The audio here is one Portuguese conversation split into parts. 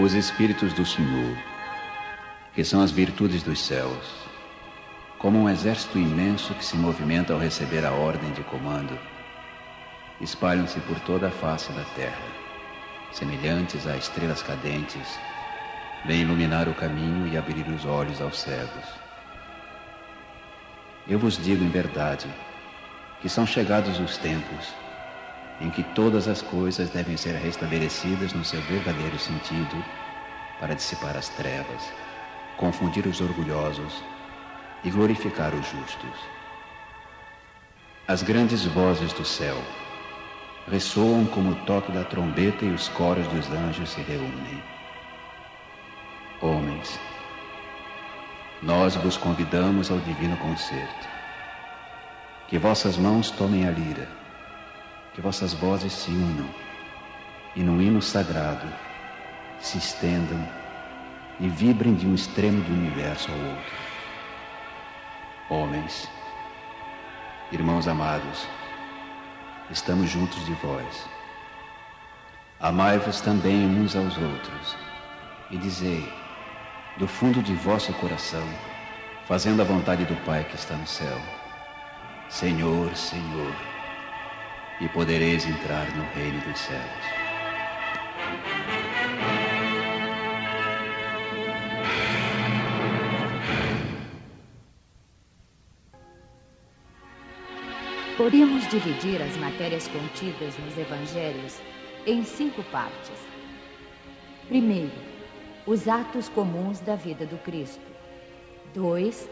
Os Espíritos do Senhor, que são as virtudes dos céus, como um exército imenso que se movimenta ao receber a ordem de comando, espalham-se por toda a face da terra, semelhantes a estrelas cadentes, vêm iluminar o caminho e abrir os olhos aos cegos. Eu vos digo em verdade que são chegados os tempos em que todas as coisas devem ser restabelecidas no seu verdadeiro sentido para dissipar as trevas, confundir os orgulhosos e glorificar os justos. As grandes vozes do céu ressoam como o toque da trombeta e os coros dos anjos se reúnem. Homens, nós vos convidamos ao divino concerto. Que vossas mãos tomem a lira, que vossas vozes se unam e num hino sagrado se estendam e vibrem de um extremo do universo ao outro. Homens, irmãos amados, estamos juntos de vós. Amai-vos também uns aos outros e dizei, do fundo de vosso coração, fazendo a vontade do Pai que está no céu: Senhor, Senhor, e podereis entrar no reino dos céus. Podemos dividir as matérias contidas nos evangelhos em 5 partes. Primeiro, os atos comuns da vida do Cristo. 2,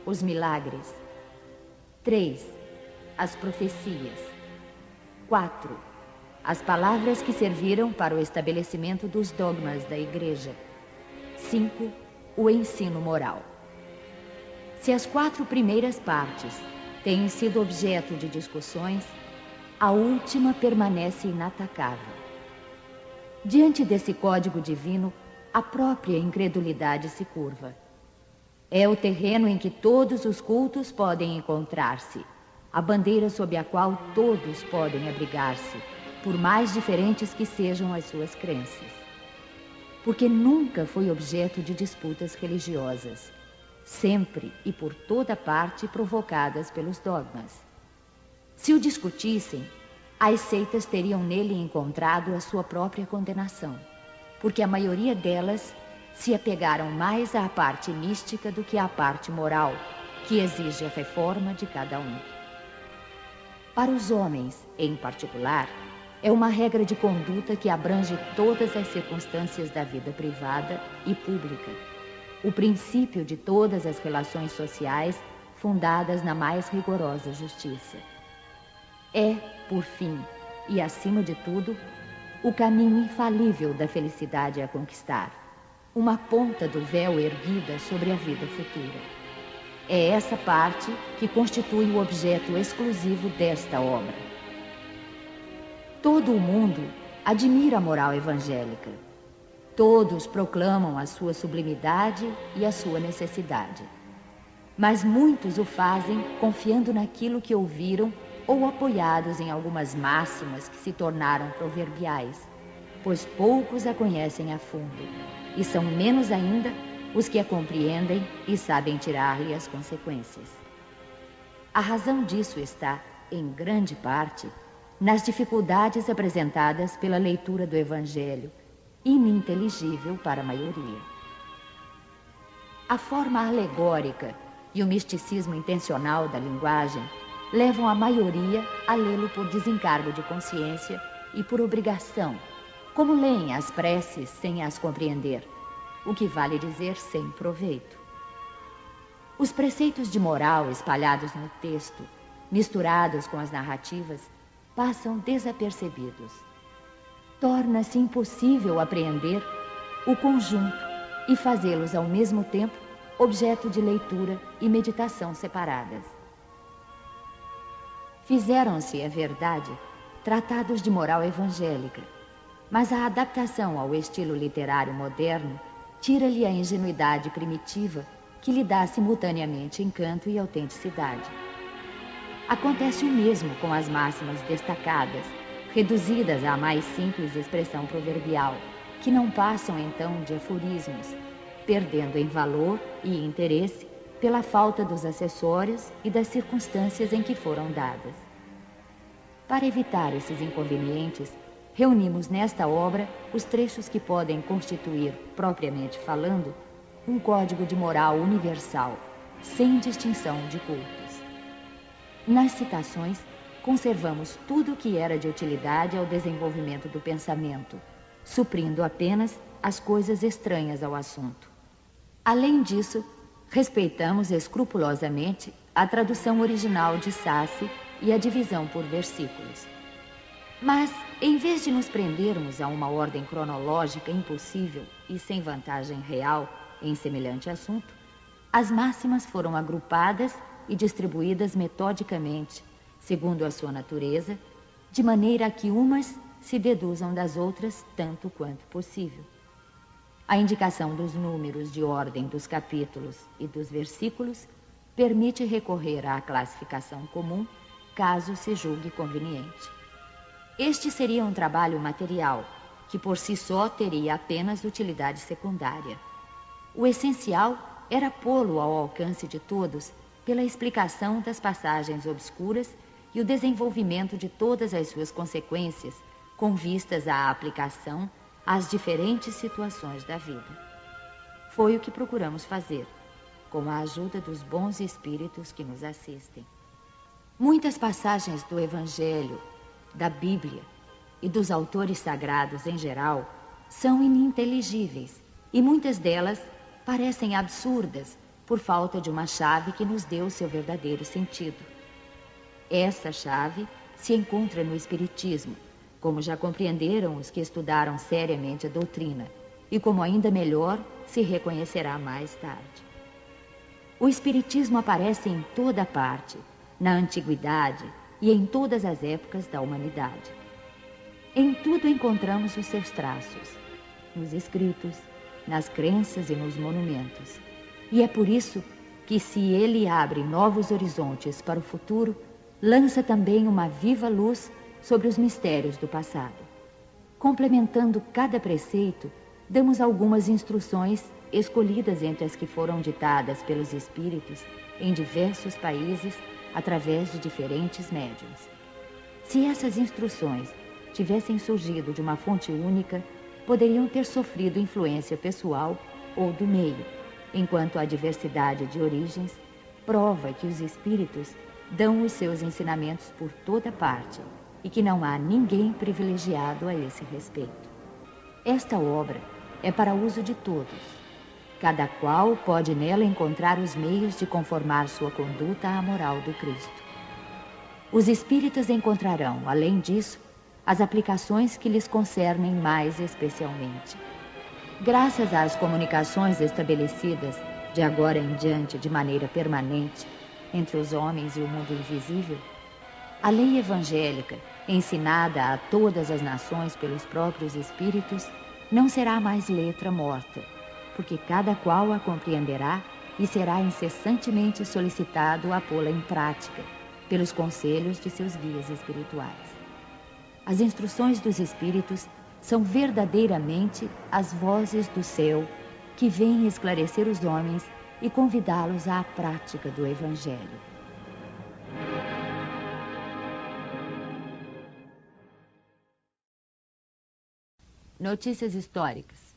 os milagres. 3, as profecias. 4, as palavras que serviram para o estabelecimento dos dogmas da Igreja. 5, o ensino moral. Se as 4 primeiras partes têm sido objeto de discussões, a última permanece inatacável. Diante desse código divino, a própria incredulidade se curva. É o terreno em que todos os cultos podem encontrar-se, a bandeira sob a qual todos podem abrigar-se, por mais diferentes que sejam as suas crenças. Porque nunca foi objeto de disputas religiosas, sempre e por toda parte provocadas pelos dogmas. Se o discutissem, as seitas teriam nele encontrado a sua própria condenação, porque a maioria delas se apegaram mais à parte mística do que à parte moral, que exige a reforma de cada um. Para os homens, em particular, é uma regra de conduta que abrange todas as circunstâncias da vida privada e pública, o princípio de todas as relações sociais fundadas na mais rigorosa justiça. É, por fim, e acima de tudo, o caminho infalível da felicidade a conquistar, uma ponta do véu erguida sobre a vida futura. É essa parte que constitui o objeto exclusivo desta obra. Todo o mundo admira a moral evangélica. Todos proclamam a sua sublimidade e a sua necessidade. Mas muitos o fazem confiando naquilo que ouviram ou apoiados em algumas máximas que se tornaram proverbiais, pois poucos a conhecem a fundo, e são menos ainda os que a compreendem e sabem tirar-lhe as consequências. A razão disso está, em grande parte, nas dificuldades apresentadas pela leitura do Evangelho, ininteligível para a maioria. A forma alegórica e o misticismo intencional da linguagem levam a maioria a lê-lo por desencargo de consciência e por obrigação, como leem as preces sem as compreender, o que vale dizer sem proveito. Os preceitos de moral espalhados no texto, misturados com as narrativas, passam desapercebidos. Torna-se impossível apreender o conjunto e fazê-los ao mesmo tempo objeto de leitura e meditação separadas. Fizeram-se, é verdade, tratados de moral evangélica, mas a adaptação ao estilo literário moderno tira-lhe a ingenuidade primitiva que lhe dá simultaneamente encanto e autenticidade. Acontece o mesmo com as máximas destacadas, reduzidas à mais simples expressão proverbial, que não passam então de aforismos, perdendo em valor e interesse pela falta dos acessórios e das circunstâncias em que foram dadas. Para evitar esses inconvenientes, reunimos nesta obra os trechos que podem constituir, propriamente falando, um código de moral universal, sem distinção de cultos. Nas citações, conservamos tudo o que era de utilidade ao desenvolvimento do pensamento, suprindo apenas as coisas estranhas ao assunto. Além disso, respeitamos escrupulosamente a tradução original de Sassi e a divisão por versículos. Mas, em vez de nos prendermos a uma ordem cronológica impossível e sem vantagem real em semelhante assunto, as máximas foram agrupadas e distribuídas metodicamente, segundo a sua natureza, de maneira a que umas se deduzam das outras tanto quanto possível. A indicação dos números de ordem dos capítulos e dos versículos permite recorrer à classificação comum, caso se julgue conveniente. Este seria um trabalho material, que por si só teria apenas utilidade secundária. O essencial era pô-lo ao alcance de todos pela explicação das passagens obscuras e o desenvolvimento de todas as suas consequências, com vistas à aplicação às diferentes situações da vida. Foi o que procuramos fazer, com a ajuda dos bons espíritos que nos assistem. Muitas passagens do Evangelho, da Bíblia e dos autores sagrados em geral são ininteligíveis e muitas delas parecem absurdas por falta de uma chave que nos dê o seu verdadeiro sentido. Essa chave se encontra no Espiritismo, como já compreenderam os que estudaram seriamente a doutrina, e como ainda melhor se reconhecerá mais tarde. O Espiritismo aparece em toda parte, na antiguidade e em todas as épocas da humanidade. Em tudo encontramos os seus traços, nos escritos, nas crenças e nos monumentos. E é por isso que, se ele abre novos horizontes para o futuro, lança também uma viva luz sobre os mistérios do passado. Complementando cada preceito, damos algumas instruções escolhidas entre as que foram ditadas pelos espíritos em diversos países através de diferentes médiuns. Se essas instruções tivessem surgido de uma fonte única, poderiam ter sofrido influência pessoal ou do meio, enquanto a diversidade de origens prova que os espíritos dão os seus ensinamentos por toda parte e que não há ninguém privilegiado a esse respeito. Esta obra é para uso de todos. Cada qual pode nela encontrar os meios de conformar sua conduta à moral do Cristo. Os espíritas encontrarão, além disso, as aplicações que lhes concernem mais especialmente. Graças às comunicações estabelecidas de agora em diante de maneira permanente entre os homens e o mundo invisível, a lei evangélica, ensinada a todas as nações pelos próprios espíritos, não será mais letra morta, porque cada qual a compreenderá e será incessantemente solicitado a pô-la em prática pelos conselhos de seus guias espirituais. As instruções dos espíritos são verdadeiramente as vozes do céu que vêm esclarecer os homens e convidá-los à prática do Evangelho. Notícias históricas.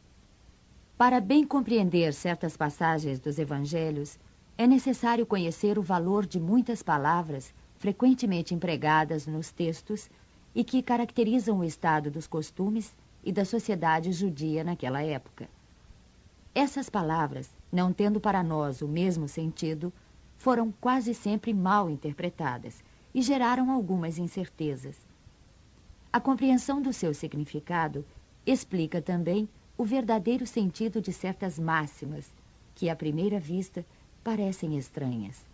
Para bem compreender certas passagens dos Evangelhos, é necessário conhecer o valor de muitas palavras frequentemente empregadas nos textos e que caracterizam o estado dos costumes e da sociedade judia naquela época. Essas palavras, não tendo para nós o mesmo sentido, foram quase sempre mal interpretadas e geraram algumas incertezas. A compreensão do seu significado explica também o verdadeiro sentido de certas máximas que, à primeira vista, parecem estranhas.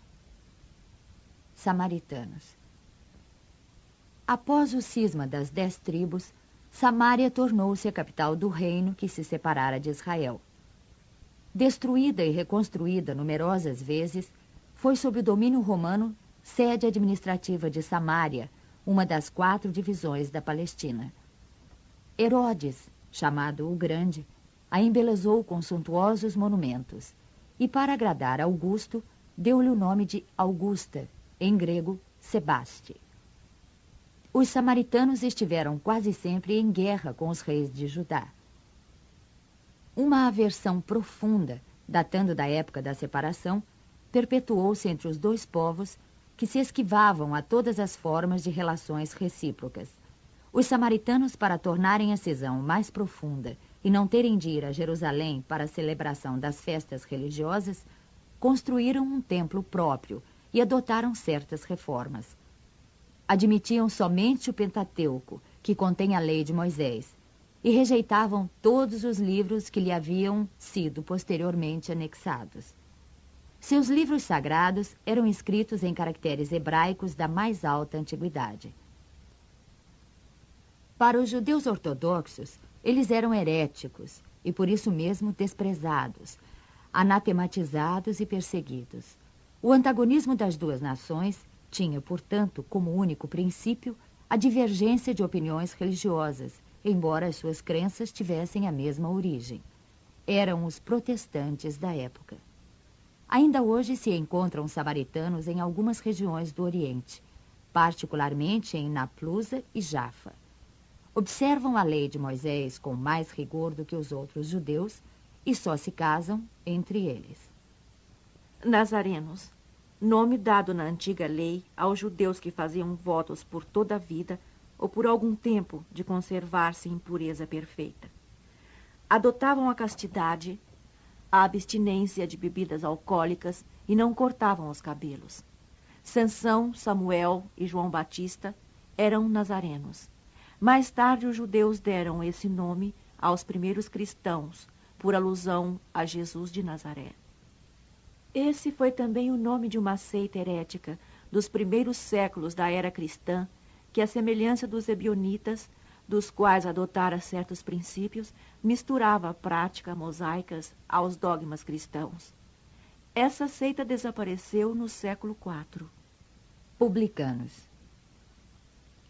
Samaritanos. Após o cisma das 10 tribos, Samaria tornou-se a capital do reino que se separara de Israel. Destruída e reconstruída numerosas vezes, foi sob o domínio romano sede administrativa de Samária, uma das 4 divisões da Palestina. Herodes, chamado o Grande, a embelezou com suntuosos monumentos e, para agradar Augusto, deu-lhe o nome de Augusta, em grego, Sebaste. Os samaritanos estiveram quase sempre em guerra com os reis de Judá. Uma aversão profunda, datando da época da separação, perpetuou-se entre os dois povos que se esquivavam a todas as formas de relações recíprocas. Os samaritanos, para tornarem a cisão mais profunda e não terem de ir a Jerusalém para a celebração das festas religiosas, construíram um templo próprio e adotaram certas reformas. Admitiam somente o Pentateuco, que contém a lei de Moisés, e rejeitavam todos os livros que lhe haviam sido posteriormente anexados. Seus livros sagrados eram escritos em caracteres hebraicos da mais alta antiguidade. Para os judeus ortodoxos, eles eram heréticos e por isso mesmo desprezados, anatematizados e perseguidos. O antagonismo das duas nações tinha, portanto, como único princípio a divergência de opiniões religiosas, embora as suas crenças tivessem a mesma origem. Eram os protestantes da época. Ainda hoje se encontram samaritanos em algumas regiões do Oriente, particularmente em Naplusa e Jafa. Observam a lei de Moisés com mais rigor do que os outros judeus e só se casam entre eles. Nazarenos, nome dado na antiga lei aos judeus que faziam votos por toda a vida ou por algum tempo de conservar-se em pureza perfeita. Adotavam a castidade, a abstinência de bebidas alcoólicas e não cortavam os cabelos. Sansão, Samuel e João Batista eram nazarenos. Mais tarde, os judeus deram esse nome aos primeiros cristãos, por alusão a Jesus de Nazaré. Esse foi também o nome de uma seita herética dos primeiros séculos da era cristã, que, à semelhança dos ebionitas, dos quais adotara certos princípios, misturava a prática mosaicas aos dogmas cristãos. Essa seita desapareceu no século IV. Publicanos.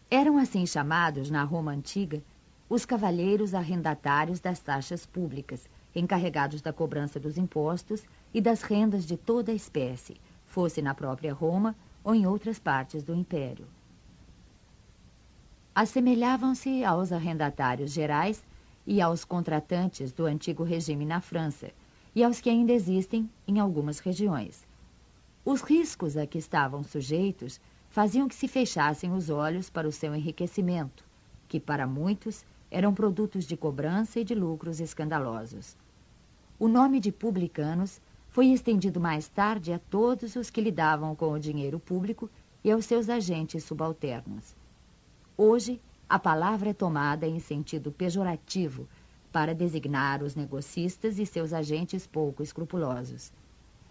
Eram assim chamados, na Roma antiga, os cavalheiros arrendatários das taxas públicas, encarregados da cobrança dos impostos e das rendas de toda a espécie, fosse na própria Roma ou em outras partes do Império. Assemelhavam-se aos arrendatários gerais e aos contratantes do antigo regime na França e aos que ainda existem em algumas regiões. Os riscos a que estavam sujeitos faziam que se fechassem os olhos para o seu enriquecimento, que para muitos eram produtos de cobrança e de lucros escandalosos. O nome de publicanos foi estendido mais tarde a todos os que lidavam com o dinheiro público e aos seus agentes subalternos. Hoje, a palavra é tomada em sentido pejorativo para designar os negocistas e seus agentes pouco escrupulosos.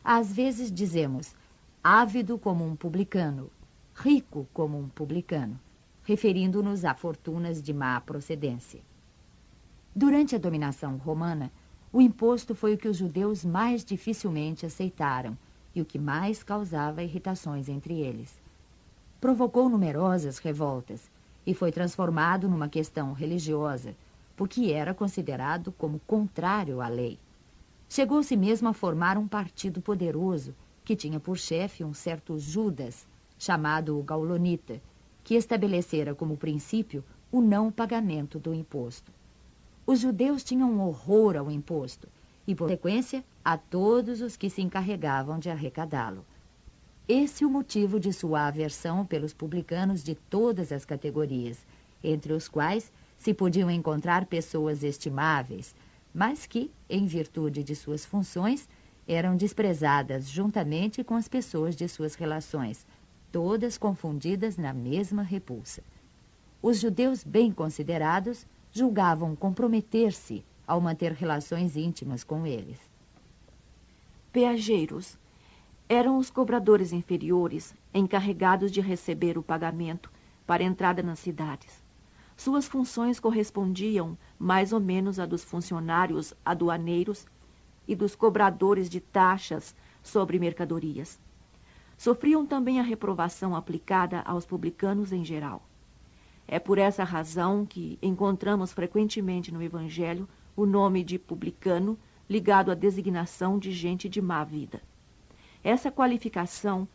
Às vezes dizemos ávido como um publicano, rico como um publicano, referindo-nos a fortunas de má procedência. Durante a dominação romana, o imposto foi o que os judeus mais dificilmente aceitaram e o que mais causava irritações entre eles. Provocou numerosas revoltas e foi transformado numa questão religiosa, porque era considerado como contrário à lei. Chegou-se mesmo a formar um partido poderoso que tinha por chefe um certo Judas, chamado Gaulonita, que estabelecera como princípio o não pagamento do imposto. Os judeus tinham um horror ao imposto e, por consequência, a todos os que se encarregavam de arrecadá-lo. Esse é o motivo de sua aversão pelos publicanos de todas as categorias, entre os quais se podiam encontrar pessoas estimáveis, mas que, em virtude de suas funções, eram desprezadas juntamente com as pessoas de suas relações, todas confundidas na mesma repulsa. Os judeus bem considerados julgavam comprometer-se ao manter relações íntimas com eles. Peageiros eram os cobradores inferiores encarregados de receber o pagamento para entrada nas cidades. Suas funções correspondiam mais ou menos a dos funcionários aduaneiros e dos cobradores de taxas sobre mercadorias. Sofriam também a reprovação aplicada aos publicanos em geral. É por essa razão que encontramos frequentemente no Evangelho o nome de publicano ligado à designação de gente de má vida. Essa qualificação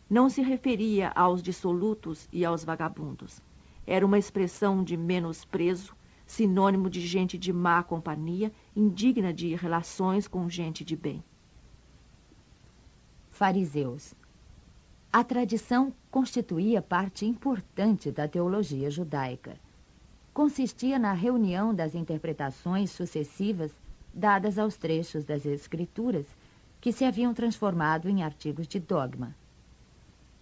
não se referia aos dissolutos e aos vagabundos. Era uma expressão de menosprezo, sinônimo de gente de má companhia, indigna de relações com gente de bem. Fariseus. A tradição constituía parte importante da teologia judaica. Consistia na reunião das interpretações sucessivas dadas aos trechos das Escrituras que se haviam transformado em artigos de dogma.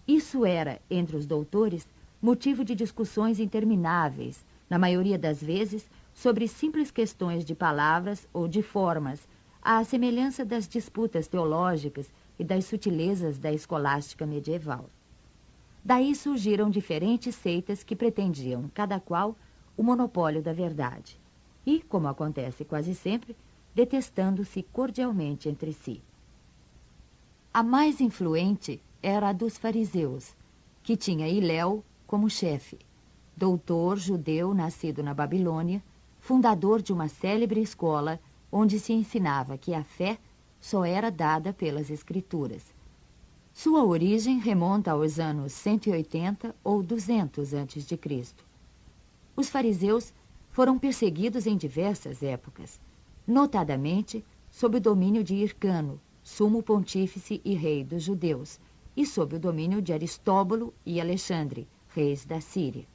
Isso era, entre os doutores, motivo de discussões intermináveis, na maioria das vezes, sobre simples questões de palavras ou de formas, à semelhança das disputas teológicas e das sutilezas da escolástica medieval. Daí surgiram diferentes seitas que pretendiam, cada qual, o monopólio da verdade, e, como acontece quase sempre, detestando-se cordialmente entre si. A mais influente era a dos fariseus, que tinha Hilel como chefe, doutor judeu nascido na Babilônia, fundador de uma célebre escola onde se ensinava que a fé só era dada pelas Escrituras. Sua origem remonta aos anos 180 ou 200 a.C. Os fariseus foram perseguidos em diversas épocas, notadamente sob o domínio de Hircano, sumo pontífice e rei dos judeus, e sob o domínio de Aristóbulo e Alexandre, reis da Síria.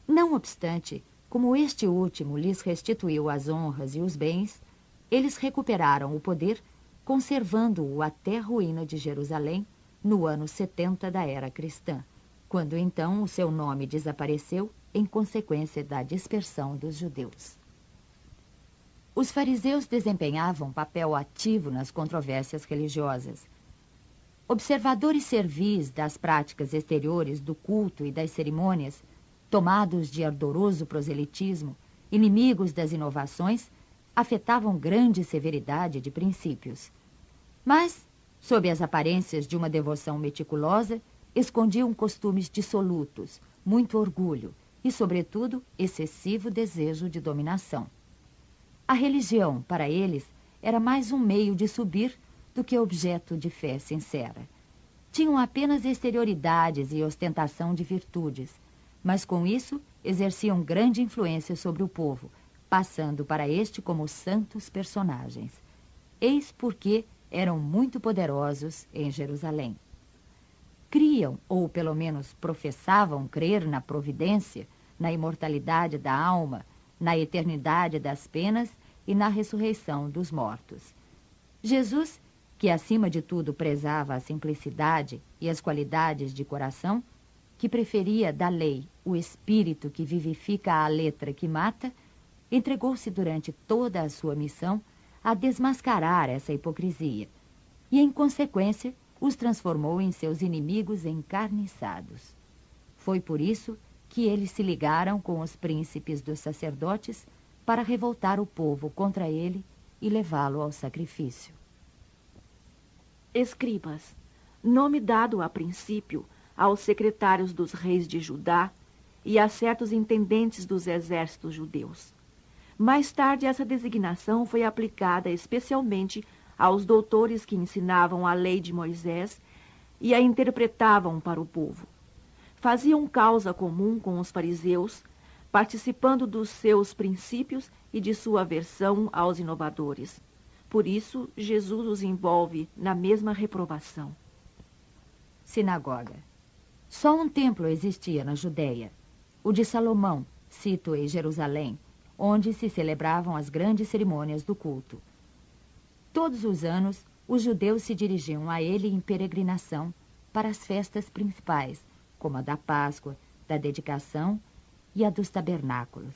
Não obstante, como este último lhes restituiu as honras e os bens, eles recuperaram o poder, conservando-o até a ruína de Jerusalém, no ano 70 da era cristã, quando então o seu nome desapareceu em consequência da dispersão dos judeus. Os fariseus desempenhavam papel ativo nas controvérsias religiosas. Observadores servis das práticas exteriores do culto e das cerimônias, tomados de ardoroso proselitismo, inimigos das inovações, afetavam grande severidade de princípios. Mas, sob as aparências de uma devoção meticulosa, escondiam costumes dissolutos, muito orgulho e, sobretudo, excessivo desejo de dominação. A religião, para eles, era mais um meio de subir do que objeto de fé sincera. Tinham apenas exterioridades e ostentação de virtudes, mas com isso exerciam grande influência sobre o povo, passando para este como santos personagens. Eis porque eram muito poderosos em Jerusalém. Criam, ou pelo menos professavam crer na providência, na imortalidade da alma, na eternidade das penas e na ressurreição dos mortos. Jesus, que acima de tudo prezava a simplicidade e as qualidades de coração, que preferia da lei o espírito que vivifica à letra que mata, entregou-se durante toda a sua missão a desmascarar essa hipocrisia e, em consequência, os transformou em seus inimigos encarniçados. Foi por isso que eles se ligaram com os príncipes dos sacerdotes para revoltar o povo contra ele e levá-lo ao sacrifício. Escribas, nome dado a princípio aos secretários dos reis de Judá e a certos intendentes dos exércitos judeus. Mais tarde, essa designação foi aplicada especialmente aos doutores que ensinavam a lei de Moisés e a interpretavam para o povo. Faziam causa comum com os fariseus, participando dos seus princípios e de sua aversão aos inovadores. Por isso, Jesus os envolve na mesma reprovação. Sinagoga. Só um templo existia na Judéia, o de Salomão, sito em Jerusalém, onde se celebravam as grandes cerimônias do culto. Todos os anos, os judeus se dirigiam a ele em peregrinação para as festas principais, como a da Páscoa, da Dedicação e a dos Tabernáculos.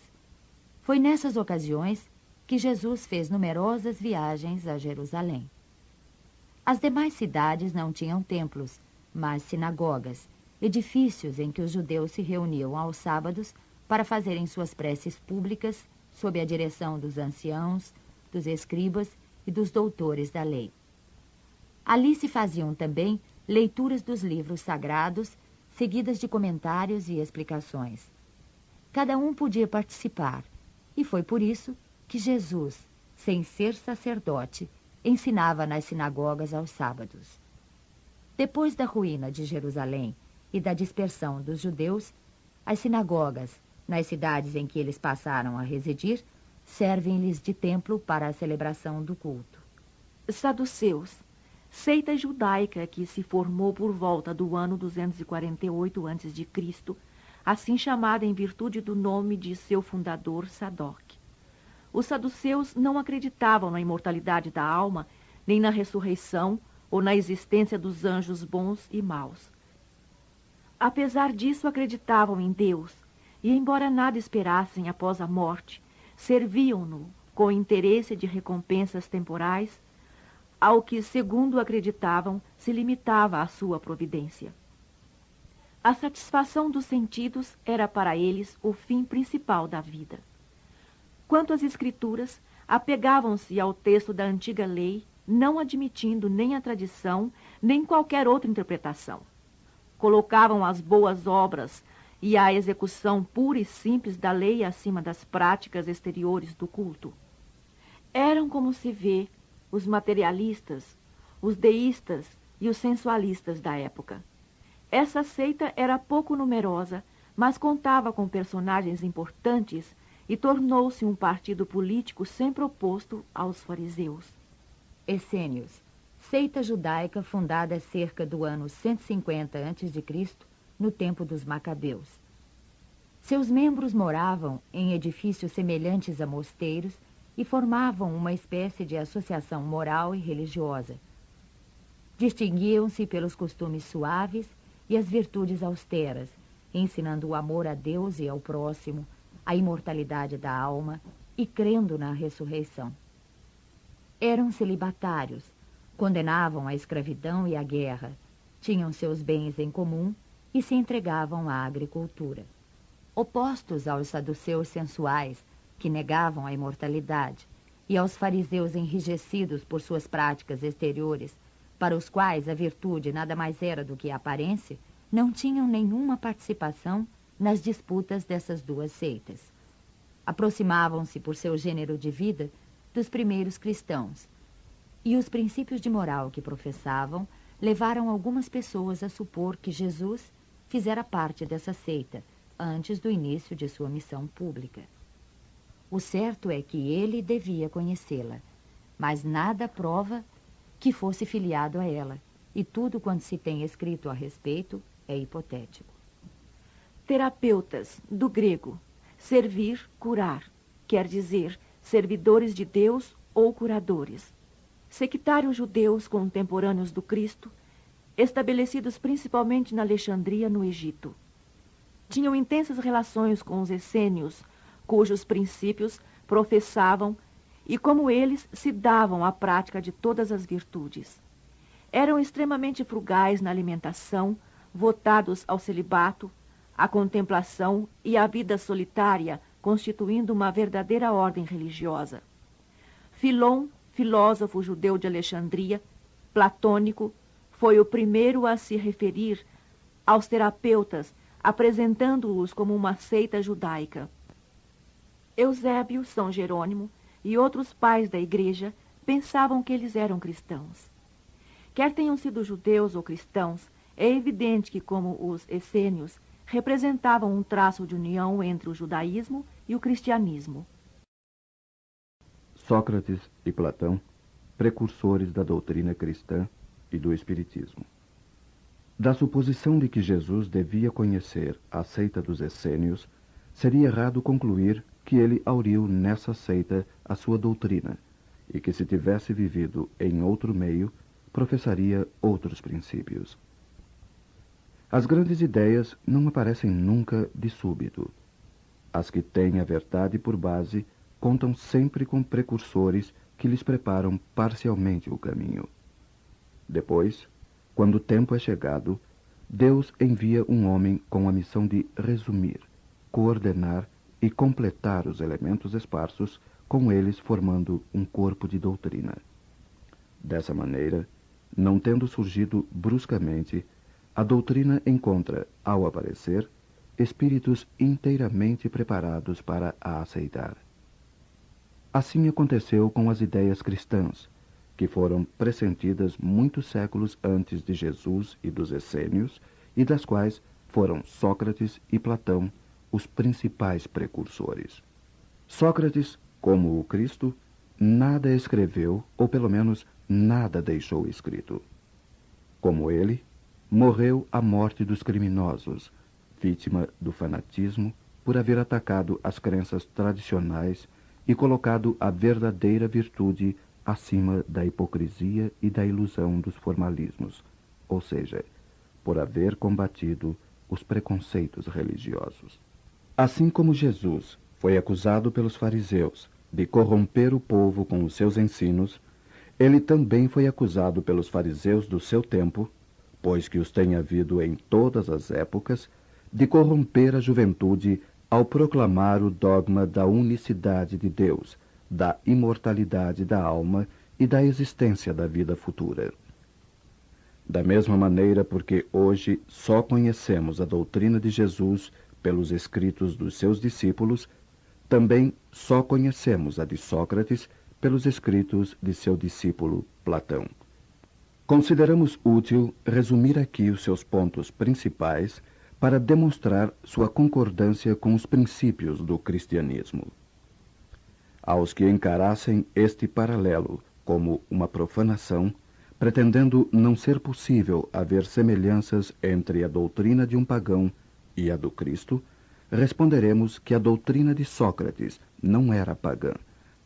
Foi nessas ocasiões que Jesus fez numerosas viagens a Jerusalém. As demais cidades não tinham templos, mas sinagogas, edifícios em que os judeus se reuniam aos sábados para fazerem suas preces públicas sob a direção dos anciãos, dos escribas e dos doutores da lei. Ali se faziam também leituras dos livros sagrados, seguidas de comentários e explicações. cada um podia participar, e foi por isso que Jesus, sem ser sacerdote, ensinava nas sinagogas aos sábados. Depois da ruína de Jerusalém e da dispersão dos judeus, as sinagogas, nas cidades em que eles passaram a residir, servem-lhes de templo para a celebração do culto. Saduceus, seita judaica que se formou por volta do ano 248 a.C., assim chamada em virtude do nome de seu fundador, Sadoc. Os saduceus não acreditavam na imortalidade da alma, nem na ressurreição ou na existência dos anjos bons e maus. Apesar disso, acreditavam em Deus, e embora nada esperassem após a morte, serviam-no com interesse de recompensas temporais, ao que, segundo acreditavam, se limitava a sua providência. A satisfação dos sentidos era para eles o fim principal da vida. Quanto às escrituras, apegavam-se ao texto da antiga lei, não admitindo nem a tradição, nem qualquer outra interpretação. Colocavam as boas obras e a execução pura e simples da lei acima das práticas exteriores do culto. Eram, como se vê, os materialistas, os deístas e os sensualistas da época. Essa seita era pouco numerosa, mas contava com personagens importantes e tornou-se um partido político sempre oposto aos fariseus. Essênios, seita judaica fundada cerca do ano 150 a.C., no tempo dos Macabeus. Seus membros moravam em edifícios semelhantes a mosteiros e formavam uma espécie de associação moral e religiosa. Distinguiam-se pelos costumes suaves e as virtudes austeras, ensinando o amor a Deus e ao próximo, a imortalidade da alma e crendo na ressurreição. Eram celibatários, condenavam a escravidão e a guerra, tinham seus bens em comum e se entregavam à agricultura. Opostos aos saduceus sensuais, que negavam a imortalidade, e aos fariseus enrijecidos por suas práticas exteriores, para os quais a virtude nada mais era do que a aparência, não tinham nenhuma participação nas disputas dessas duas seitas. Aproximavam-se por seu gênero de vida dos primeiros cristãos, e os princípios de moral que professavam levaram algumas pessoas a supor que Jesus fizera parte dessa seita antes do início de sua missão pública. O certo é que ele devia conhecê-la, mas nada prova que fosse filiado a ela, e tudo quanto se tem escrito a respeito é hipotético. Terapeutas, do grego, servir, curar, quer dizer, servidores de Deus ou curadores. Sectários judeus contemporâneos do Cristo, estabelecidos principalmente na Alexandria, no Egito. Tinham intensas relações com os essênios, cujos princípios professavam e, como eles, se davam à prática de todas as virtudes. Eram extremamente frugais na alimentação, votados ao celibato, à contemplação e à vida solitária, constituindo uma verdadeira ordem religiosa. Filon, filósofo judeu de Alexandria, platônico, foi o primeiro a se referir aos terapeutas, apresentando-os como uma seita judaica. Eusébio, São Jerônimo e outros pais da igreja pensavam que eles eram cristãos. Quer tenham sido judeus ou cristãos, é evidente que, como os essênios, representavam um traço de união entre o judaísmo e o cristianismo. Sócrates e Platão, precursores da doutrina cristã e do espiritismo. Da suposição de que Jesus devia conhecer a seita dos essênios, seria errado concluir que ele auriu nessa seita a sua doutrina, e que se tivesse vivido em outro meio, professaria outros princípios. As grandes ideias não aparecem nunca de súbito. As que têm a verdade por base contam sempre com precursores que lhes preparam parcialmente o caminho. Depois, quando o tempo é chegado, Deus envia um homem com a missão de resumir, coordenar e completar os elementos esparsos, com eles formando um corpo de doutrina. Dessa maneira, não tendo surgido bruscamente, a doutrina encontra, ao aparecer, espíritos inteiramente preparados para a aceitar. Assim aconteceu com as ideias cristãs, que foram pressentidas muitos séculos antes de Jesus e dos essênios, e das quais foram Sócrates e Platão os principais precursores. Sócrates, como o Cristo, nada escreveu, ou pelo menos nada deixou escrito. Como ele, morreu a morte dos criminosos, vítima do fanatismo por haver atacado as crenças tradicionais e colocado a verdadeira virtude acima da hipocrisia e da ilusão dos formalismos, ou seja, por haver combatido os preconceitos religiosos. Assim como Jesus foi acusado pelos fariseus de corromper o povo com os seus ensinos, ele também foi acusado pelos fariseus do seu tempo, pois que os tem havido em todas as épocas, de corromper a juventude ao proclamar o dogma da unicidade de Deus, da imortalidade da alma e da existência da vida futura. Da mesma maneira, porque hoje só conhecemos a doutrina de Jesus pelos escritos dos seus discípulos, também só conhecemos a de Sócrates pelos escritos de seu discípulo Platão. Consideramos útil resumir aqui os seus pontos principais para demonstrar sua concordância com os princípios do cristianismo. Aos que encarassem este paralelo como uma profanação, pretendendo não ser possível haver semelhanças entre a doutrina de um pagão e a do Cristo, responderemos que a doutrina de Sócrates não era pagã,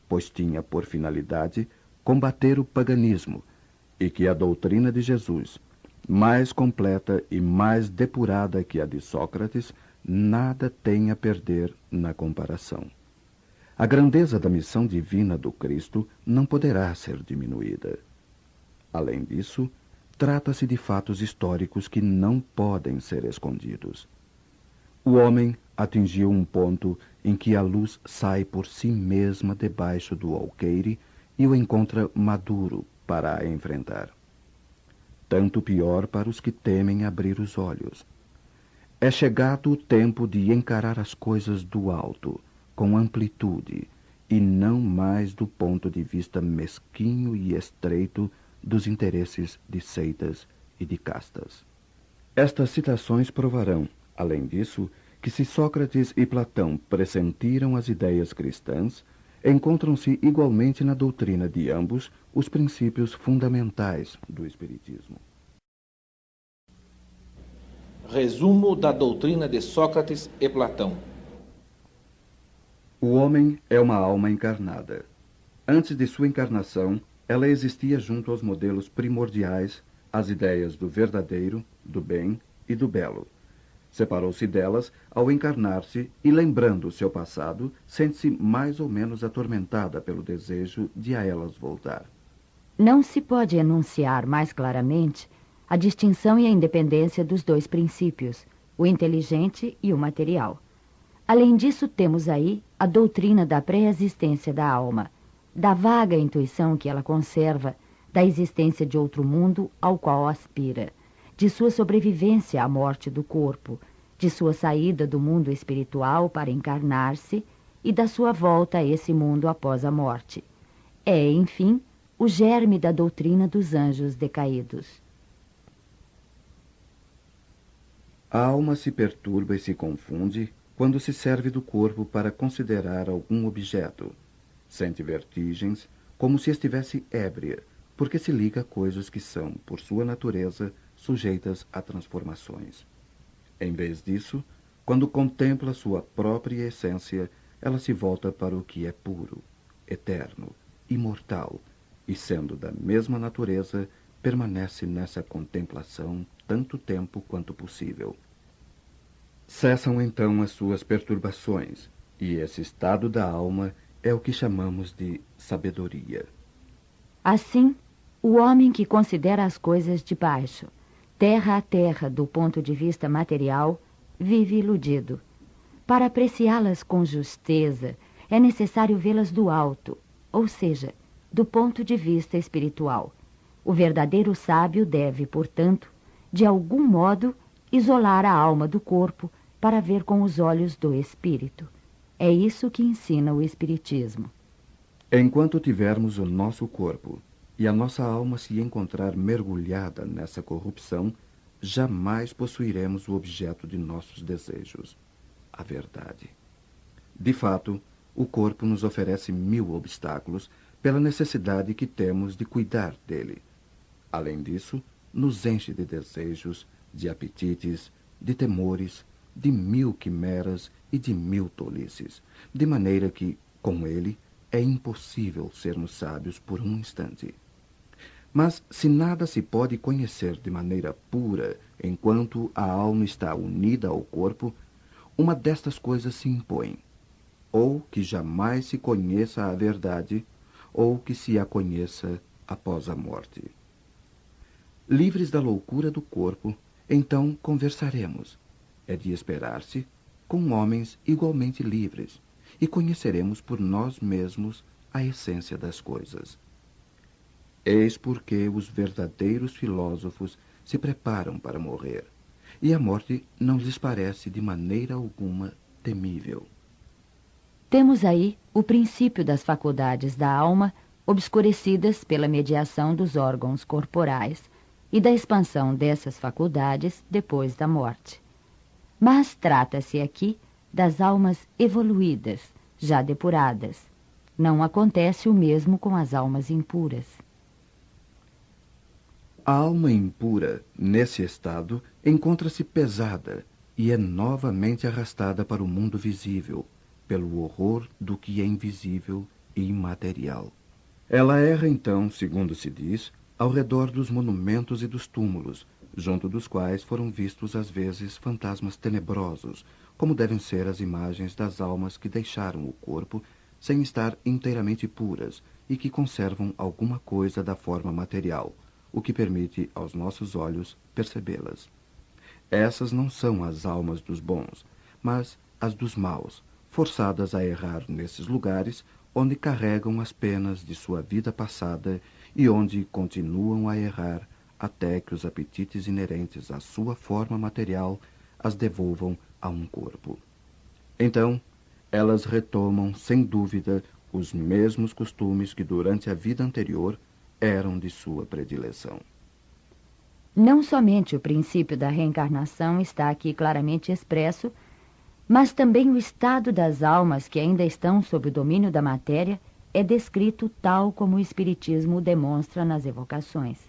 pois tinha por finalidade combater o paganismo, e que a doutrina de Jesus, mais completa e mais depurada que a de Sócrates, nada tem a perder na comparação. A grandeza da missão divina do Cristo não poderá ser diminuída. Além disso, trata-se de fatos históricos que não podem ser escondidos. O homem atingiu um ponto em que a luz sai por si mesma debaixo do alqueire e o encontra maduro para a enfrentar. Tanto pior para os que temem abrir os olhos. É chegado o tempo de encarar as coisas do alto, com amplitude, e não mais do ponto de vista mesquinho e estreito dos interesses de seitas e de castas. Estas citações provarão, além disso, que se Sócrates e Platão pressentiram as ideias cristãs, encontram-se igualmente na doutrina de ambos os princípios fundamentais do Espiritismo. Resumo da doutrina de Sócrates e Platão. O homem é uma alma encarnada. Antes de sua encarnação, ela existia junto aos modelos primordiais, as ideias do verdadeiro, do bem e do belo. Separou-se delas ao encarnar-se e, lembrando seu passado, sente-se mais ou menos atormentada pelo desejo de a elas voltar. Não se pode enunciar mais claramente a distinção e a independência dos dois princípios, o inteligente e o material. Além disso, temos aí a doutrina da pré-existência da alma, da vaga intuição que ela conserva, da existência de outro mundo ao qual aspira, de sua sobrevivência à morte do corpo, de sua saída do mundo espiritual para encarnar-se e da sua volta a esse mundo após a morte. É, enfim, o germe da doutrina dos anjos decaídos. A alma se perturba e se confunde quando se serve do corpo para considerar algum objeto. Sente vertigens, como se estivesse ébria, porque se liga a coisas que são, por sua natureza, sujeitas a transformações. Em vez disso, quando contempla sua própria essência, ela se volta para o que é puro, eterno, imortal, e, sendo da mesma natureza, permanece nessa contemplação tanto tempo quanto possível. Cessam então as suas perturbações, e esse estado da alma é o que chamamos de sabedoria. Assim, o homem que considera as coisas de baixo, terra a terra do ponto de vista material, vive iludido. Para apreciá-las com justeza, é necessário vê-las do alto, ou seja, do ponto de vista espiritual. O verdadeiro sábio deve, portanto, de algum modo, isolar a alma do corpo para ver com os olhos do espírito. É isso que ensina o Espiritismo. Enquanto tivermos o nosso corpo e a nossa alma se encontrar mergulhada nessa corrupção, jamais possuiremos o objeto de nossos desejos, a verdade. De fato, o corpo nos oferece 1000 obstáculos pela necessidade que temos de cuidar dele. Além disso, nos enche de desejos, de apetites, de temores, de 1000 quimeras e de 1000 tolices, de maneira que, com ele, é impossível sermos sábios por um instante. Mas se nada se pode conhecer de maneira pura enquanto a alma está unida ao corpo, uma destas coisas se impõe: ou que jamais se conheça a verdade, ou que se a conheça após a morte. Livres da loucura do corpo, então conversaremos. É de esperar-se, com homens igualmente livres, e conheceremos por nós mesmos a essência das coisas. Eis porque os verdadeiros filósofos se preparam para morrer, e a morte não lhes parece de maneira alguma temível. Temos aí o princípio das faculdades da alma obscurecidas pela mediação dos órgãos corporais e da expansão dessas faculdades depois da morte. Mas trata-se aqui das almas evoluídas, já depuradas. Não acontece o mesmo com as almas impuras. A alma impura, nesse estado, encontra-se pesada e é novamente arrastada para o mundo visível, pelo horror do que é invisível e imaterial. Ela erra, então, segundo se diz, ao redor dos monumentos e dos túmulos, junto dos quais foram vistos às vezes fantasmas tenebrosos, como devem ser as imagens das almas que deixaram o corpo sem estar inteiramente puras e que conservam alguma coisa da forma material, o que permite aos nossos olhos percebê-las. Essas não são as almas dos bons, mas as dos maus, forçadas a errar nesses lugares onde carregam as penas de sua vida passada e onde continuam a errar até que os apetites inerentes à sua forma material as devolvam a um corpo. Então, elas retomam, sem dúvida, os mesmos costumes que durante a vida anterior eram de sua predileção. Não somente o princípio da reencarnação está aqui claramente expresso, mas também o estado das almas que ainda estão sob o domínio da matéria é descrito tal como o Espiritismo o demonstra nas evocações.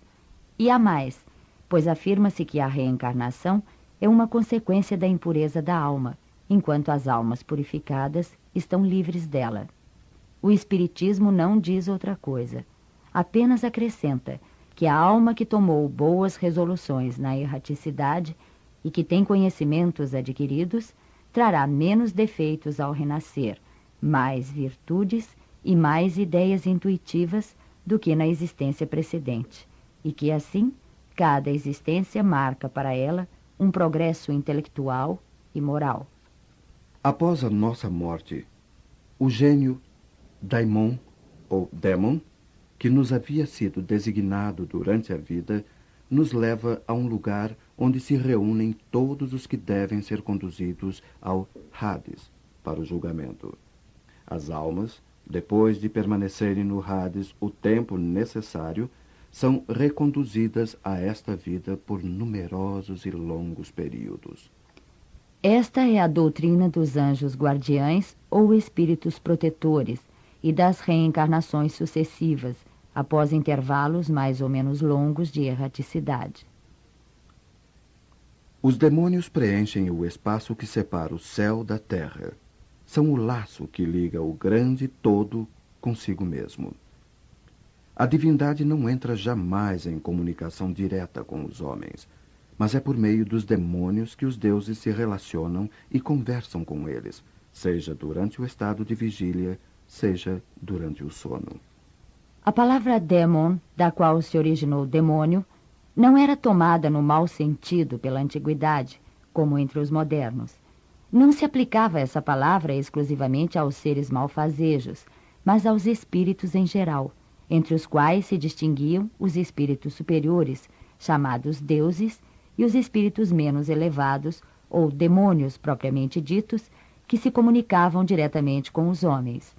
E há mais, pois afirma-se que a reencarnação é uma consequência da impureza da alma, enquanto as almas purificadas estão livres dela. O Espiritismo não diz outra coisa, apenas acrescenta que a alma que tomou boas resoluções na erraticidade e que tem conhecimentos adquiridos trará menos defeitos ao renascer, mais virtudes e mais ideias intuitivas do que na existência precedente, e que assim cada existência marca para ela um progresso intelectual e moral. Após a nossa morte, o gênio daimon ou démon, que nos havia sido designado durante a vida, nos leva a um lugar onde se reúnem todos os que devem ser conduzidos ao Hades, para o julgamento. As almas, depois de permanecerem no Hades o tempo necessário, são reconduzidas a esta vida por numerosos e longos períodos. Esta é a doutrina dos anjos guardiães ou espíritos protetores e das reencarnações sucessivas, após intervalos mais ou menos longos de erraticidade. Os demônios preenchem o espaço que separa o céu da terra. São o laço que liga o grande todo consigo mesmo. A divindade não entra jamais em comunicação direta com os homens, mas é por meio dos demônios que os deuses se relacionam e conversam com eles, seja durante o estado de vigília, seja durante o sono. A palavra démon, da qual se originou demônio, não era tomada no mau sentido pela antiguidade, como entre os modernos. Não se aplicava essa palavra exclusivamente aos seres malfazejos, mas aos espíritos em geral, entre os quais se distinguiam os espíritos superiores, chamados deuses, e os espíritos menos elevados, ou demônios propriamente ditos, que se comunicavam diretamente com os homens.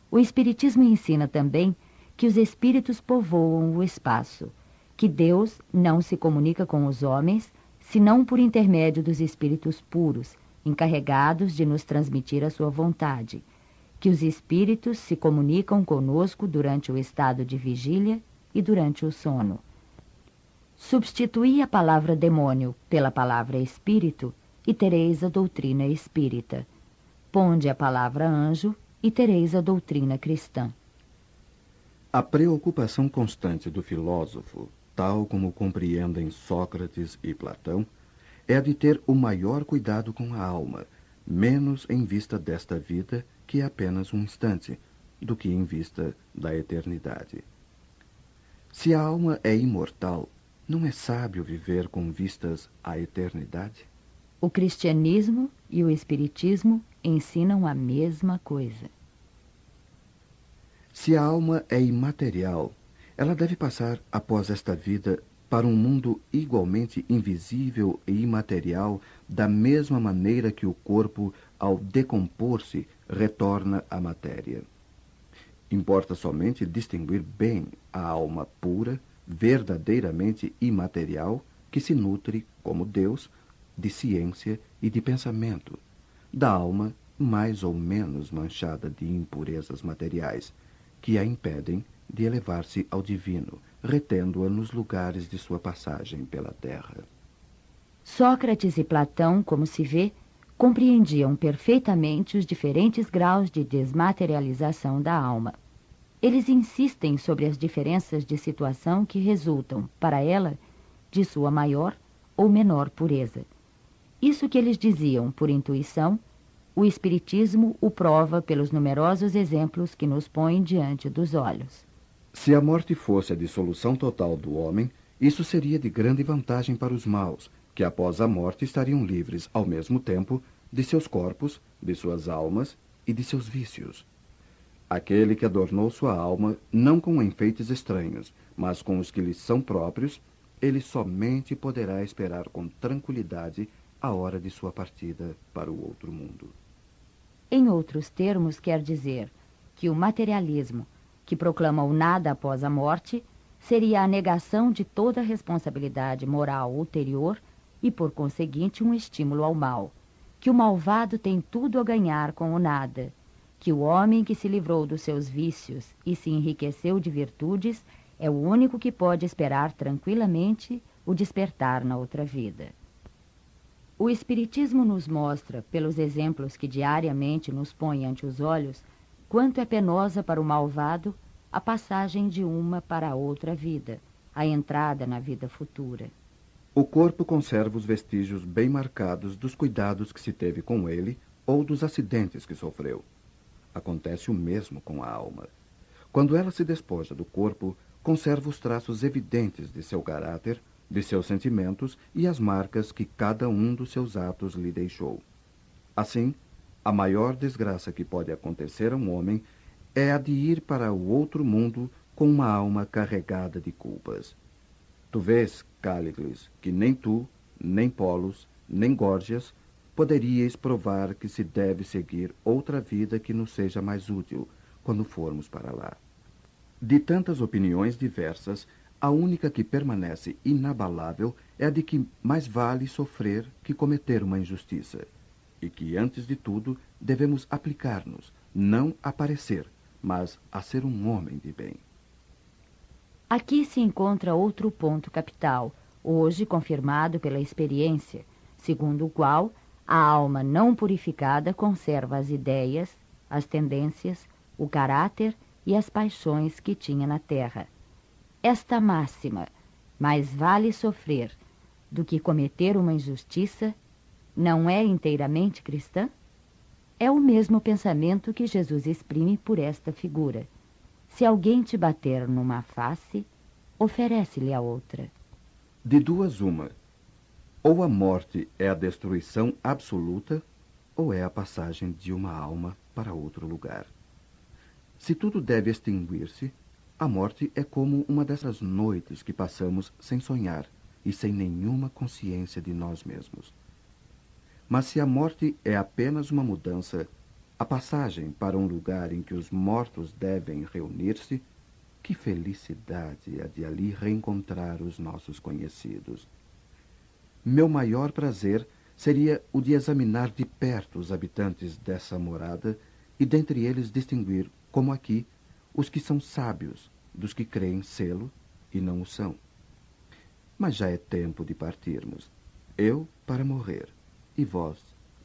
O Espiritismo ensina também que os espíritos povoam o espaço, que Deus não se comunica com os homens, senão por intermédio dos espíritos puros, encarregados de nos transmitir a sua vontade, que os espíritos se comunicam conosco durante o estado de vigília e durante o sono. Substituí a palavra demônio pela palavra espírito e tereis a doutrina espírita. Ponde a palavra anjo e tereis a doutrina cristã. A preocupação constante do filósofo, tal como compreendem Sócrates e Platão, é a de ter o maior cuidado com a alma, menos em vista desta vida, que é apenas um instante, do que em vista da eternidade. Se a alma é imortal, não é sábio viver com vistas à eternidade? O cristianismo e o espiritismo ensinam a mesma coisa. Se a alma é imaterial, ela deve passar, após esta vida, para um mundo igualmente invisível e imaterial, da mesma maneira que o corpo, ao decompor-se, retorna à matéria. Importa somente distinguir bem a alma pura, verdadeiramente imaterial, que se nutre, como Deus, de ciência e de pensamento, da alma mais ou menos manchada de impurezas materiais, que a impedem de elevar-se ao divino, retendo-a nos lugares de sua passagem pela terra. Sócrates e Platão, como se vê, compreendiam perfeitamente os diferentes graus de desmaterialização da alma. Eles insistem sobre as diferenças de situação que resultam, para ela, de sua maior ou menor pureza. Isso que eles diziam por intuição, o Espiritismo o prova pelos numerosos exemplos que nos põe diante dos olhos. Se a morte fosse a dissolução total do homem, isso seria de grande vantagem para os maus, que após a morte estariam livres, ao mesmo tempo, de seus corpos, de suas almas e de seus vícios. Aquele que adornou sua alma, não com enfeites estranhos, mas com os que lhe são próprios, ele somente poderá esperar com tranquilidade a hora de sua partida para o outro mundo. Em outros termos, quer dizer que o materialismo, que proclama o nada após a morte, seria a negação de toda responsabilidade moral ulterior e, por conseguinte, um estímulo ao mal, que o malvado tem tudo a ganhar com o nada, que o homem que se livrou dos seus vícios e se enriqueceu de virtudes é o único que pode esperar tranquilamente o despertar na outra vida. O Espiritismo nos mostra, pelos exemplos que diariamente nos põe ante os olhos, quanto é penosa para o malvado a passagem de uma para a outra vida, a entrada na vida futura. O corpo conserva os vestígios bem marcados dos cuidados que se teve com ele ou dos acidentes que sofreu. Acontece o mesmo com a alma. Quando ela se despoja do corpo, conserva os traços evidentes de seu caráter, de seus sentimentos e as marcas que cada um dos seus atos lhe deixou. Assim, a maior desgraça que pode acontecer a um homem é a de ir para o outro mundo com uma alma carregada de culpas. Tu vês, Cállicles, que nem tu, nem Polos, nem Górgias poderíeis provar que se deve seguir outra vida que nos seja mais útil quando formos para lá. De tantas opiniões diversas, a única que permanece inabalável é a de que mais vale sofrer que cometer uma injustiça, e que, antes de tudo, devemos aplicar-nos, não a parecer, mas a ser um homem de bem. Aqui se encontra outro ponto capital, hoje confirmado pela experiência, segundo o qual a alma não purificada conserva as ideias, as tendências, o caráter e as paixões que tinha na terra. Esta máxima, mais vale sofrer do que cometer uma injustiça, não é inteiramente cristã? É o mesmo pensamento que Jesus exprime por esta figura. Se alguém te bater numa face, oferece-lhe a outra. De duas uma, ou a morte é a destruição absoluta, ou é a passagem de uma alma para outro lugar. Se tudo deve extinguir-se, a morte é como uma dessas noites que passamos sem sonhar e sem nenhuma consciência de nós mesmos. Mas se a morte é apenas uma mudança, a passagem para um lugar em que os mortos devem reunir-se, que felicidade a de ali reencontrar os nossos conhecidos. Meu maior prazer seria o de examinar de perto os habitantes dessa morada e dentre eles distinguir, como aqui, os que são sábios dos que creem sê-lo e não o são. Mas já é tempo de partirmos. Eu para morrer e vós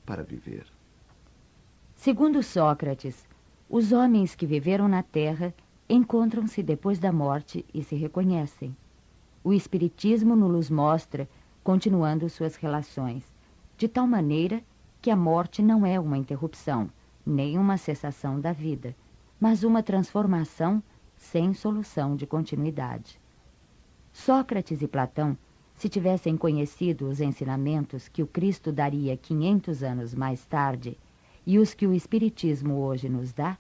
para viver. Segundo Sócrates, os homens que viveram na Terra encontram-se depois da morte e se reconhecem. O Espiritismo nos mostra continuando suas relações, de tal maneira que a morte não é uma interrupção, nem uma cessação da vida, mas uma transformação sem solução de continuidade. Sócrates e Platão, se tivessem conhecido os ensinamentos que o Cristo daria 500 anos mais tarde e os que o Espiritismo hoje nos dá,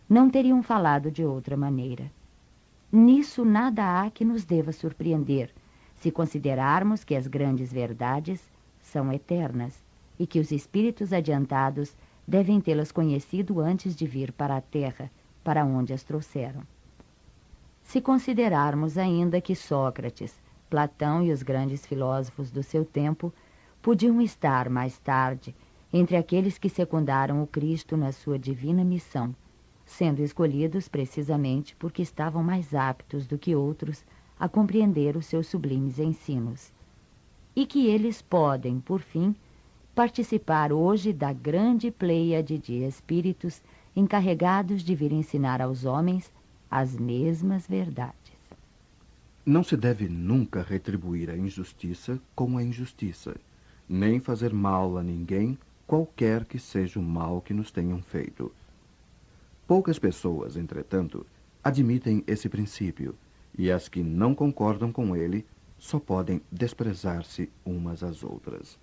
não teriam falado de outra maneira. Nisso nada há que nos deva surpreender, se considerarmos que as grandes verdades são eternas e que os espíritos adiantados devem tê-las conhecido antes de vir para a Terra, para onde as trouxeram. Se considerarmos ainda que Sócrates, Platão e os grandes filósofos do seu tempo podiam estar, mais tarde, entre aqueles que secundaram o Cristo na sua divina missão, sendo escolhidos precisamente porque estavam mais aptos do que outros a compreender os seus sublimes ensinos. E que eles podem, por fim, participar hoje da grande pleiade de espíritos encarregados de vir ensinar aos homens as mesmas verdades. Não se deve nunca retribuir a injustiça com a injustiça, nem fazer mal a ninguém, qualquer que seja o mal que nos tenham feito. Poucas pessoas, entretanto, admitem esse princípio, e as que não concordam com ele só podem desprezar-se umas às outras.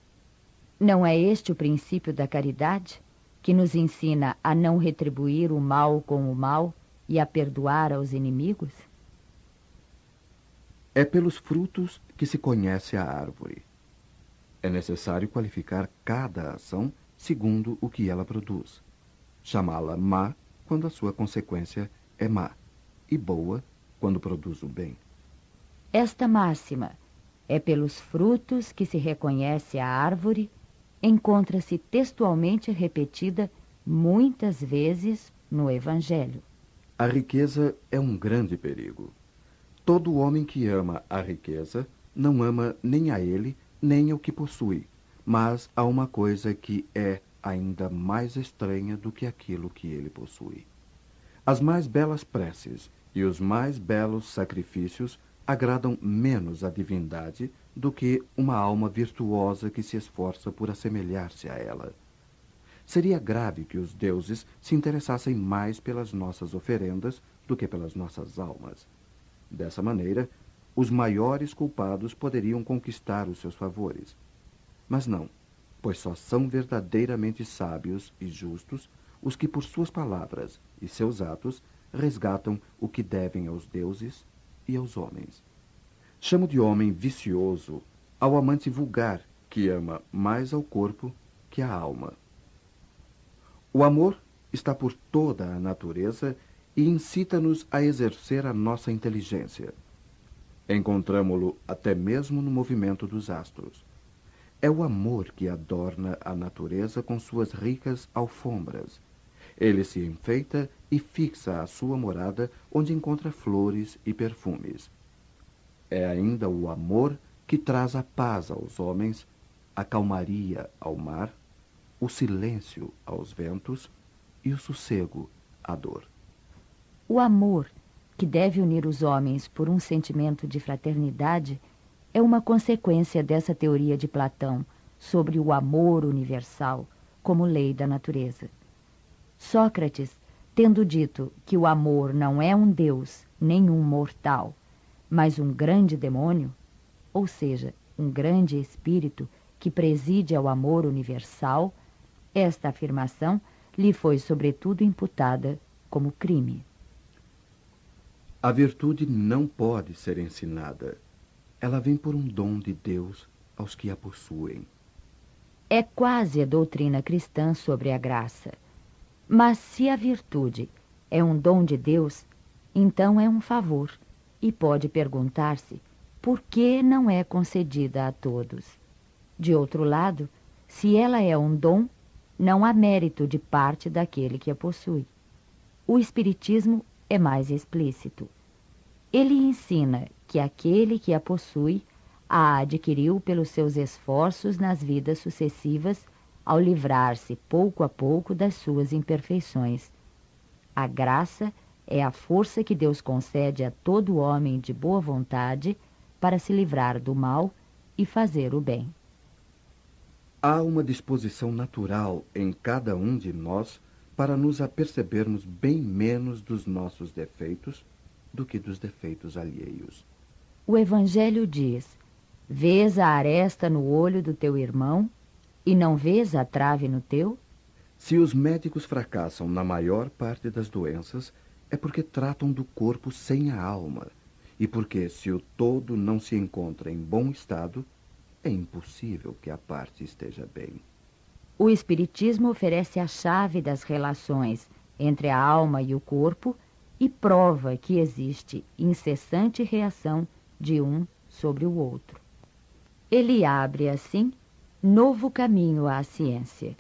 Não é este o princípio da caridade, que nos ensina a não retribuir o mal com o mal e a perdoar aos inimigos? É pelos frutos que se conhece a árvore. É necessário qualificar cada ação segundo o que ela produz. Chamá-la má quando a sua consequência é má, e boa quando produz o bem. Esta máxima, é pelos frutos que se reconhece a árvore, encontra-se textualmente repetida muitas vezes no Evangelho. A riqueza é um grande perigo. Todo homem que ama a riqueza não ama nem a ele, nem ao que possui, mas a uma coisa que é ainda mais estranha do que aquilo que ele possui. As mais belas preces e os mais belos sacrifícios agradam menos à divindade do que uma alma virtuosa que se esforça por assemelhar-se a ela. Seria grave que os deuses se interessassem mais pelas nossas oferendas do que pelas nossas almas. Dessa maneira, os maiores culpados poderiam conquistar os seus favores. Mas não, pois só são verdadeiramente sábios e justos os que por suas palavras e seus atos resgatam o que devem aos deuses e aos homens. Chamo de homem vicioso ao amante vulgar que ama mais ao corpo que à alma. O amor está por toda a natureza e incita-nos a exercer a nossa inteligência. Encontramo-lo até mesmo no movimento dos astros. É o amor que adorna a natureza com suas ricas alfombras. Ele se enfeita e fixa a sua morada onde encontra flores e perfumes. É ainda o amor que traz a paz aos homens, a calmaria ao mar, o silêncio aos ventos e o sossego à dor. O amor, que deve unir os homens por um sentimento de fraternidade, é uma consequência dessa teoria de Platão sobre o amor universal como lei da natureza. Sócrates, tendo dito que o amor não é um deus nem um mortal, mas um grande demônio, ou seja, um grande espírito que preside ao amor universal, esta afirmação lhe foi sobretudo imputada como crime. A virtude não pode ser ensinada. Ela vem por um dom de Deus aos que a possuem. É quase a doutrina cristã sobre a graça. Mas se a virtude é um dom de Deus, então é um favor, e pode perguntar-se por que não é concedida a todos. De outro lado, se ela é um dom, não há mérito de parte daquele que a possui. O Espiritismo é mais explícito. Ele ensina que aquele que a possui a adquiriu pelos seus esforços nas vidas sucessivas, ao livrar-se pouco a pouco das suas imperfeições. A graça é a força que Deus concede a todo homem de boa vontade para se livrar do mal e fazer o bem. Há uma disposição natural em cada um de nós para nos apercebermos bem menos dos nossos defeitos do que dos defeitos alheios. O Evangelho diz: vês a aresta no olho do teu irmão e não vês a trave no teu? Se os médicos fracassam na maior parte das doenças, é porque tratam do corpo sem a alma, e porque, se o todo não se encontra em bom estado, é impossível que a parte esteja bem. O Espiritismo oferece a chave das relações entre a alma e o corpo e prova que existe incessante reação de um sobre o outro. Ele abre, assim, novo caminho à ciência,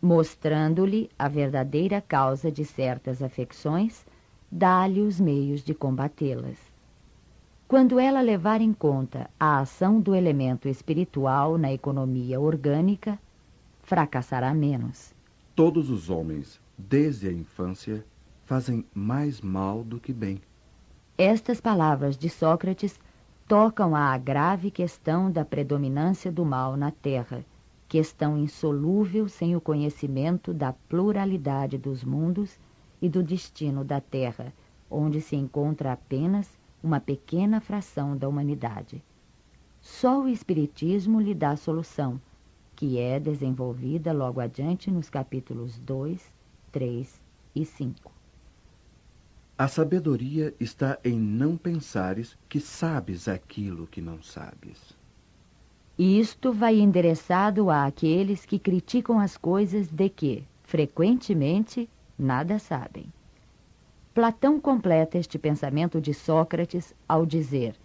mostrando-lhe a verdadeira causa de certas afecções, dá-lhe os meios de combatê-las. Quando ela levar em conta a ação do elemento espiritual na economia orgânica, fracassará menos. Todos os homens, desde a infância, fazem mais mal do que bem. Estas palavras de Sócrates tocam à grave questão da predominância do mal na Terra, questão insolúvel sem o conhecimento da pluralidade dos mundos e do destino da Terra, onde se encontra apenas uma pequena fração da humanidade. Só o Espiritismo lhe dá solução, que é desenvolvida logo adiante nos capítulos 2, 3 e 5. A sabedoria está em não pensares que sabes aquilo que não sabes. Isto vai endereçado àqueles que criticam as coisas de que, frequentemente, nada sabem. Platão completa este pensamento de Sócrates ao dizer: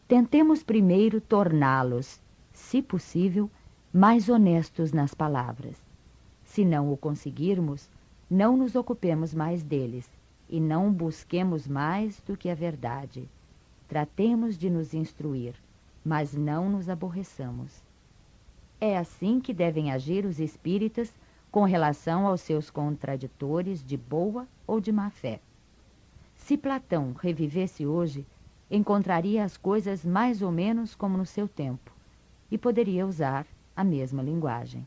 tentemos primeiro torná-los, se possível, mais honestos nas palavras. Se não o conseguirmos, não nos ocupemos mais deles, e não busquemos mais do que a verdade. Tratemos de nos instruir, mas não nos aborreçamos. É assim que devem agir os espíritas com relação aos seus contraditores de boa ou de má fé. Se Platão revivesse hoje, encontraria as coisas mais ou menos como no seu tempo, e poderia usar a mesma linguagem.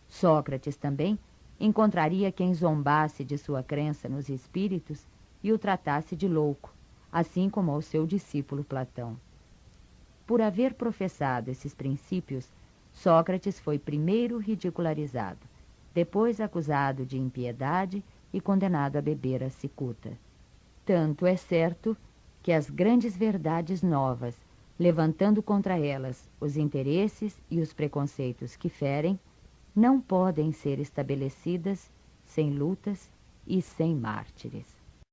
Sócrates também encontraria quem zombasse de sua crença nos espíritos e o tratasse de louco, assim como ao seu discípulo Platão. Por haver professado esses princípios, Sócrates foi primeiro ridicularizado, depois acusado de impiedade e condenado a beber a cicuta. Tanto é certo que as grandes verdades novas, levantando contra elas os interesses e os preconceitos que ferem, não podem ser estabelecidas sem lutas e sem mártires.